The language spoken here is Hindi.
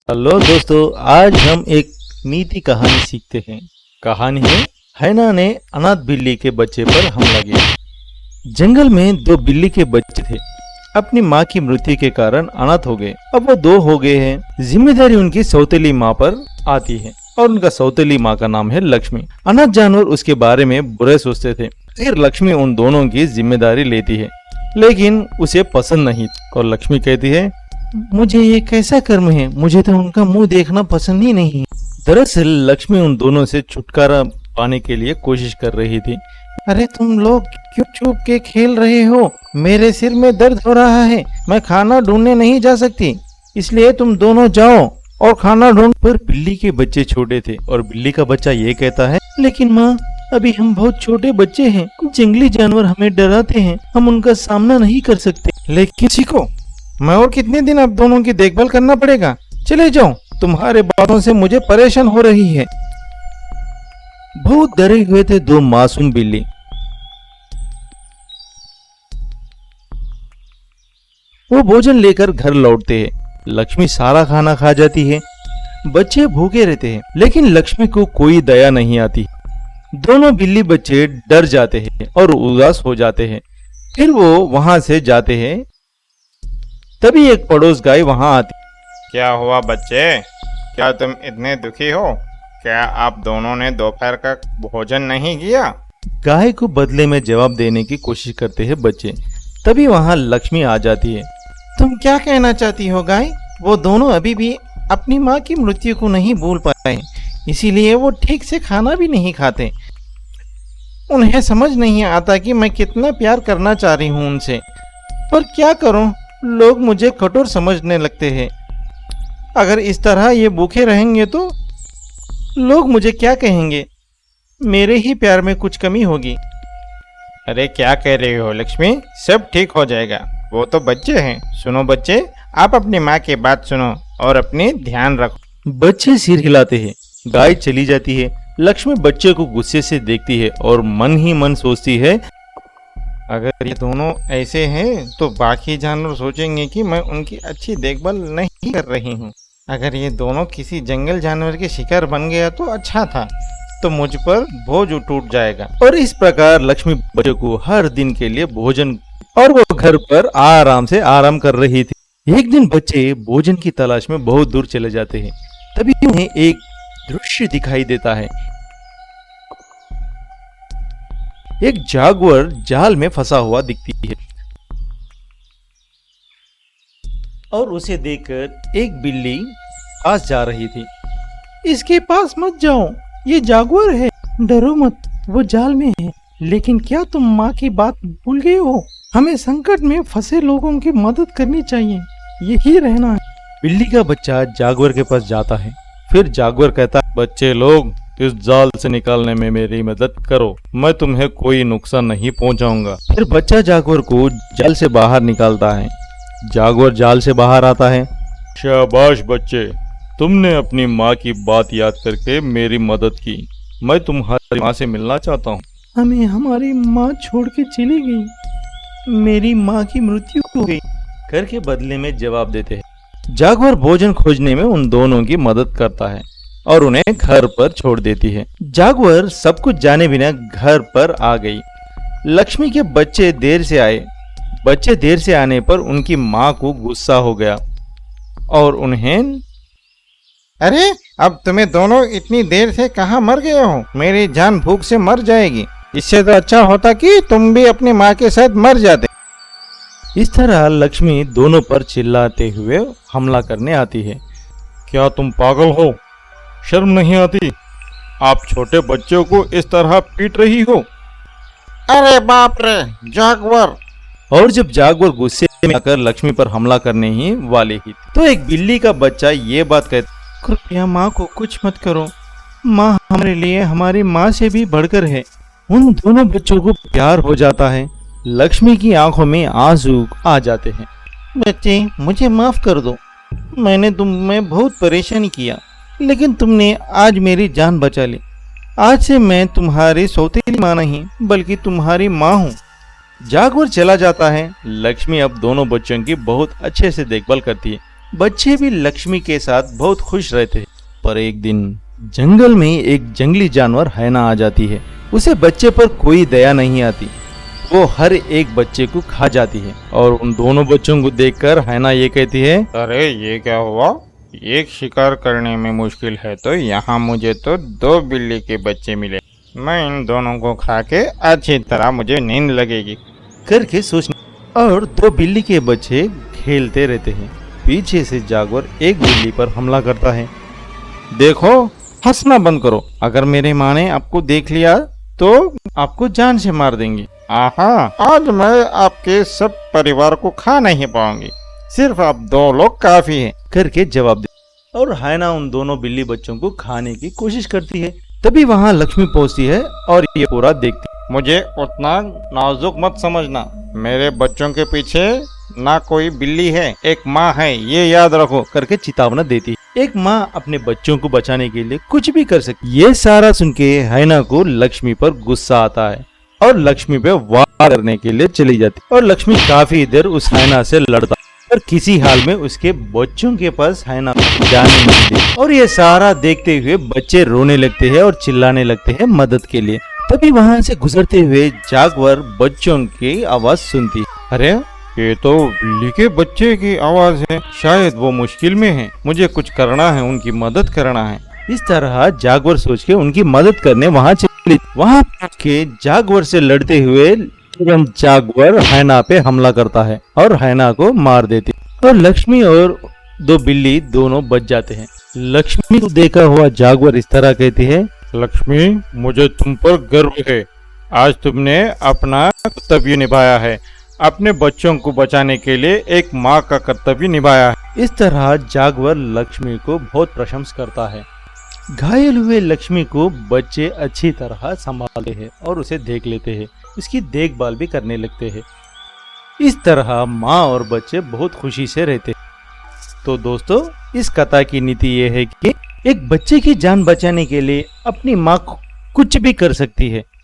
हेलो दोस्तों, आज हम एक नीति कहानी सीखते हैं। कहानी है हैना ने अनाथ बिल्ली के बच्चे पर हमला किया। जंगल में दो बिल्ली के बच्चे थे। अपनी माँ की मृत्यु के कारण अनाथ हो गए। अब वो दो हो गए हैं। जिम्मेदारी उनकी सौतेली माँ पर आती है और उनका सौतेली माँ का नाम है लक्ष्मी। अनाथ जानवर उसके बारे में बुरे सोचते थे। फिर लक्ष्मी उन दोनों की जिम्मेदारी लेती है, लेकिन उसे पसंद नहीं और लक्ष्मी कहती है, मुझे ये कैसा कर्म है, मुझे तो उनका मुंह देखना पसंद ही नहीं। दरअसल लक्ष्मी उन दोनों से छुटकारा पाने के लिए कोशिश कर रही थी। अरे तुम लोग क्यों चुप के खेल रहे हो? मेरे सिर में दर्द हो रहा है, मैं खाना ढूंढने नहीं जा सकती, इसलिए तुम दोनों जाओ और खाना ढूंढ। पर बिल्ली के बच्चे छोटे थे और बिल्ली का बच्चा ये कहता है, लेकिन माँ अभी हम बहुत छोटे बच्चे हैं, जंगली जानवर हमें डराते हैं, हम उनका सामना नहीं कर सकते। लेकिन सीखो, मैं और कितने दिन आप दोनों की देखभाल करना पड़ेगा। चले जाओ, तुम्हारे बातों से मुझे परेशान हो रही है। बहुत डरे हुए थे दो मासूम बिल्ली। वो भोजन लेकर घर लौटते हैं। लक्ष्मी सारा खाना खा जाती है। बच्चे भूखे रहते हैं, लेकिन लक्ष्मी को कोई दया नहीं आती। दोनों बिल्ली बच्चे डर जाते हैं और उदास हो जाते हैं। फिर वो वहां से जाते हैं। तभी एक पड़ोस गाय वहां आती। क्या हुआ बच्चे, क्या तुम इतने दुखी हो? क्या आप दोनों ने दोपहर का भोजन नहीं किया? गाय को बदले में जवाब देने की कोशिश करते हैं बच्चे। तभी वहां लक्ष्मी आ जाती है। तुम क्या कहना चाहती हो गाय? वो दोनों अभी भी अपनी माँ की मृत्यु को नहीं भूल पाए, इसीलिए वो ठीक से खाना भी नहीं खाते। उन्हें समझ नहीं आता कि मैं कितना प्यार करना चाह रही हूँ उनसे, पर क्या करूँ, लोग मुझे कठोर समझने लगते हैं। अगर इस तरह ये भूखे रहेंगे तो लोग मुझे क्या कहेंगे? मेरे ही प्यार में कुछ कमी होगी। अरे क्या कह रही हो लक्ष्मी, सब ठीक हो जाएगा, वो तो बच्चे हैं। सुनो बच्चे, आप अपनी माँ की बात सुनो और अपनी ध्यान रखो। बच्चे सिर हिलाते हैं। गाय चली जाती है। लक्ष्मी बच्चे को गुस्से से देखती है और मन ही मन सोचती है, अगर ये दोनों ऐसे हैं तो बाकी जानवर सोचेंगे कि मैं उनकी अच्छी देखभाल नहीं कर रही हूँ। अगर ये दोनों किसी जंगल जानवर के शिकार बन गया तो अच्छा था, तो मुझ पर बोझ टूट जाएगा। और इस प्रकार लक्ष्मी बच्चों को हर दिन के लिए भोजन और वो घर पर आराम से आराम कर रही थी। एक दिन बच्चे भोजन की तलाश में बहुत दूर चले जाते हैं। तभी उन्हें एक दृश्य दिखाई देता है। एक जागुआर जाल में फंसा हुआ दिखती है और उसे देखकर एक बिल्ली पास जा रही थी। इसके पास मत जाओ, ये जागुआर है, डरो मत, वो जाल में है। लेकिन क्या तुम माँ की बात भूल गए हो? हमें संकट में फंसे लोगों की मदद करनी चाहिए, यही रहना है। बिल्ली का बच्चा जागुआर के पास जाता है। फिर जागुआर कहता है, बच्चे लोग, इस जाल से निकालने में मेरी मदद करो, मैं तुम्हें कोई नुकसान नहीं पहुंचाऊंगा। फिर बच्चा जागुआर को जाल से बाहर निकालता है। जागुआर जाल से बाहर आता है। शाबाश बच्चे, तुमने अपनी माँ की बात याद करके मेरी मदद की। मैं तुम्हारी माँ से मिलना चाहता हूँ। हमें हमारी माँ छोड़ के चली गई, मेरी माँ की मृत्यु हो गई करके बदले में जवाब देते हैं। जागुआर भोजन खोजने में उन दोनों की मदद करता है और उन्हें घर पर छोड़ देती है। जागुआर सब कुछ जाने बिना घर पर आ गई। लक्ष्मी के बच्चे देर से आए। बच्चे देर से आने पर उनकी माँ को गुस्सा हो गया और उन्हें, अरे अब तुम्हें दोनों इतनी देर से कहाँ मर गए हो? मेरी जान भूख से मर जाएगी। इससे तो अच्छा होता कि तुम भी अपनी माँ के साथ मर जाते। इस तरह लक्ष्मी दोनों पर चिल्लाते हुए हमला करने आती है। क्या तुम पागल हो? शर्म नहीं आती? आप छोटे बच्चों को इस तरह पीट रही हो? अरे बाप रे, जागुआर! और जब जागुआर गुस्से में आकर लक्ष्मी पर हमला करने ही वाली ही थी, तो एक बिल्ली का बच्चा ये बात कहता, कृपया माँ को कुछ मत करो, माँ हमारे लिए हमारी माँ से भी बढ़कर है। उन दोनों बच्चों को प्यार हो जाता है। लक्ष्मी की आंखों में आंसू आ जाते हैं। बच्चे, मुझे माफ कर दो, मैंने तुम्हें बहुत परेशानी किया, लेकिन तुमने आज मेरी जान बचा ली। आज से मैं तुम्हारी सौतेली माँ नहीं बल्कि तुम्हारी माँ हूँ। जागुआर चला जाता है। लक्ष्मी अब दोनों बच्चों की बहुत अच्छे से देखभाल करती है बच्चे भी लक्ष्मी के साथ बहुत खुश रहते हैं। पर एक दिन जंगल में एक जंगली जानवर हैना आ जाती है। उसे बच्चे पर कोई दया नहीं आती। वो हर एक बच्चे को खा जाती है और उन दोनों बच्चों को देखकर हैना ये कहती है, अरे ये क्या हुआ? एक शिकार करने में मुश्किल है तो यहाँ मुझे तो 2 बिल्ली के बच्चे मिले। मैं इन दोनों को खा के अच्छी तरह मुझे नींद लगेगी करके सोचने और 2 बिल्ली के बच्चे खेलते रहते हैं। पीछे से जागवर एक बिल्ली पर हमला करता है। देखो, हंसना बंद करो। अगर मेरे माँ ने आपको देख लिया तो आपको जान से मार देंगी। आहा, आज मैं आपके सब परिवार को खा नहीं पाऊंगी। सिर्फ आप 2 लोग काफी हैं करके जवाब दे और हैना उन दोनों बिल्ली बच्चों को खाने की कोशिश करती है। तभी वहाँ लक्ष्मी पहुँचती है और ये पूरा देखती है। मुझे उतना नाजुक मत समझना। मेरे बच्चों के पीछे ना कोई बिल्ली है, एक माँ है, ये याद रखो करके चेतावनी देती है। एक माँ अपने बच्चों को बचाने के लिए कुछ भी कर सकती। ये सारा सुन के हैना को लक्ष्मी पर गुस्सा आता है और लक्ष्मी पे वार करने के लिए चली जाती और लक्ष्मी काफी देर उस हैना से लड़ता और किसी हाल में उसके बच्चों के पास हैना जाने नहीं देती। और ये सारा देखते हुए बच्चे रोने लगते हैं और चिल्लाने लगते हैं मदद के लिए। तभी वहाँ से गुजरते हुए जागवर बच्चों की आवाज सुनती है। अरे ये तो बिल्ली के बच्चे की आवाज है। शायद वो मुश्किल में है, मुझे कुछ करना है, उनकी मदद करना है। इस तरह जागवर सोच के उनकी मदद करने वहाँ चली। वहाँ के जागवर से लड़ते हुए तुरंत जागवर हैना पे हमला करता है और हैना को मार देती और लक्ष्मी और 2 बिल्ली दोनों बच जाते हैं। लक्ष्मी को देखा हुआ जागवर इस तरह कहती है, लक्ष्मी, मुझे तुम पर गर्व है। आज तुमने अपना कर्तव्य निभाया है, अपने बच्चों को बचाने के लिए एक माँ का कर्तव्य निभाया है। इस तरह जागवर लक्ष्मी को बहुत प्रशंसा करता है। घायल हुए लक्ष्मी को बच्चे अच्छी तरह संभालते हैं और उसे देख लेते हैं, उसकी देखभाल भी करने लगते हैं। इस तरह माँ और बच्चे बहुत खुशी से रहते हैं। तो दोस्तों, इस कथा की नीति ये है कि एक बच्चे की जान बचाने के लिए अपनी माँ कुछ भी कर सकती है।